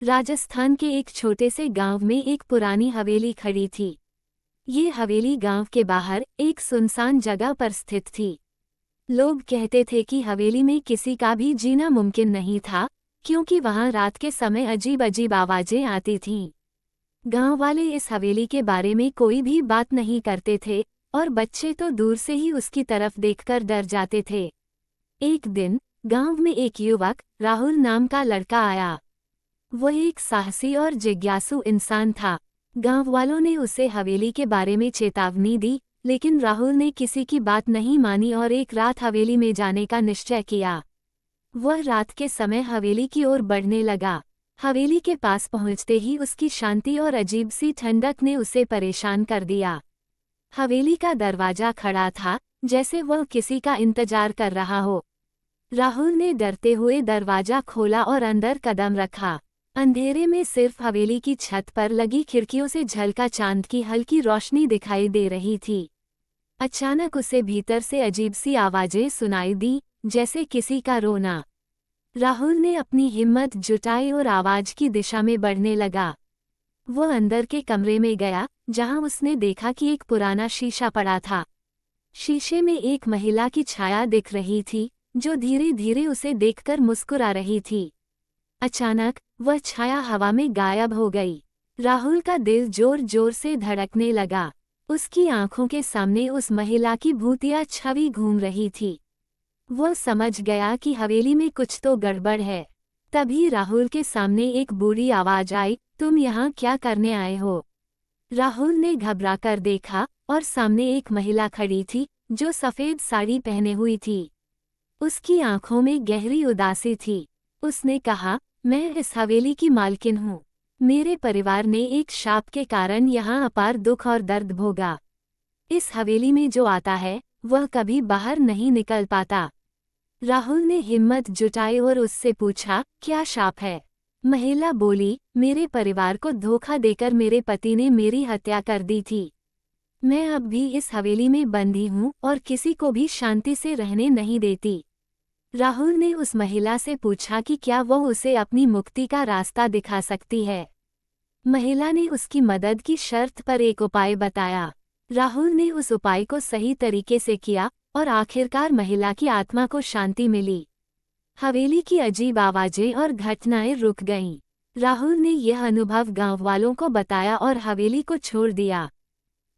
राजस्थान के एक छोटे से गांव में एक पुरानी हवेली खड़ी थी। ये हवेली गांव के बाहर एक सुनसान जगह पर स्थित थी। लोग कहते थे कि हवेली में किसी का भी जीना मुमकिन नहीं था, क्योंकि वहां रात के समय अजीब अजीब आवाजें आती थीं। गांव वाले इस हवेली के बारे में कोई भी बात नहीं करते थे और बच्चे तो दूर से ही उसकी तरफ देखकर डर जाते थे। एक दिन गांव में एक युवक राहुल नाम का लड़का आया। वह एक साहसी और जिज्ञासु इंसान था। गांव वालों ने उसे हवेली के बारे में चेतावनी दी, लेकिन राहुल ने किसी की बात नहीं मानी और एक रात हवेली में जाने का निश्चय किया। वह रात के समय हवेली की ओर बढ़ने लगा। हवेली के पास पहुंचते ही उसकी शांति और अजीब सी ठंडक ने उसे परेशान कर दिया। हवेली का दरवाजा खड़ा था, जैसे वह किसी का इंतजार कर रहा हो। राहुल ने डरते हुए दरवाजा खोला और अंदर कदम रखा। अंधेरे में सिर्फ हवेली की छत पर लगी खिड़कियों से झलका चांद की हल्की रोशनी दिखाई दे रही थी। अचानक उसे भीतर से अजीब सी आवाजें सुनाई दी, जैसे किसी का रोना। राहुल ने अपनी हिम्मत जुटाई और आवाज की दिशा में बढ़ने लगा। वह अंदर के कमरे में गया, जहां उसने देखा कि एक पुराना शीशा पड़ा था। शीशे में एक महिला की छाया दिख रही थी, जो धीरे धीरे उसे देखकर मुस्कुरा रही थी। अचानक वह छाया हवा में गायब हो गई। राहुल का दिल जोर जोर से धड़कने लगा। उसकी आंखों के सामने उस महिला की भूतिया छवि घूम रही थी। वह समझ गया कि हवेली में कुछ तो गड़बड़ है। तभी राहुल के सामने एक बूढ़ी आवाज आई, तुम यहाँ क्या करने आए हो? राहुल ने घबराकर देखा और सामने एक महिला खड़ी थी, जो सफेद साड़ी पहने हुई थी। उसकी आंखों में गहरी उदासी थी। उसने कहा, मैं इस हवेली की मालकिन हूँ। मेरे परिवार ने एक शाप के कारण यहाँ अपार दुख और दर्द भोगा। इस हवेली में जो आता है, वह कभी बाहर नहीं निकल पाता। राहुल ने हिम्मत जुटाई और उससे पूछा, क्या शाप है? महिला बोली, मेरे परिवार को धोखा देकर मेरे पति ने मेरी हत्या कर दी थी। मैं अब भी इस हवेली में बंदी हूँ और किसी को भी शांति से रहने नहीं देती। राहुल ने उस महिला से पूछा कि क्या वह उसे अपनी मुक्ति का रास्ता दिखा सकती है। महिला ने उसकी मदद की शर्त पर एक उपाय बताया। राहुल ने उस उपाय को सही तरीके से किया और आखिरकार महिला की आत्मा को शांति मिली। हवेली की अजीब आवाजें और घटनाएं रुक गईं। राहुल ने यह अनुभव गांव वालों को बताया और हवेली को छोड़ दिया।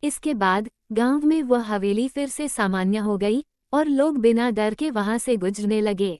इसके बाद गांव में वह हवेली फिर से सामान्य हो गई और लोग बिना डर के वहां से गुजरने लगे।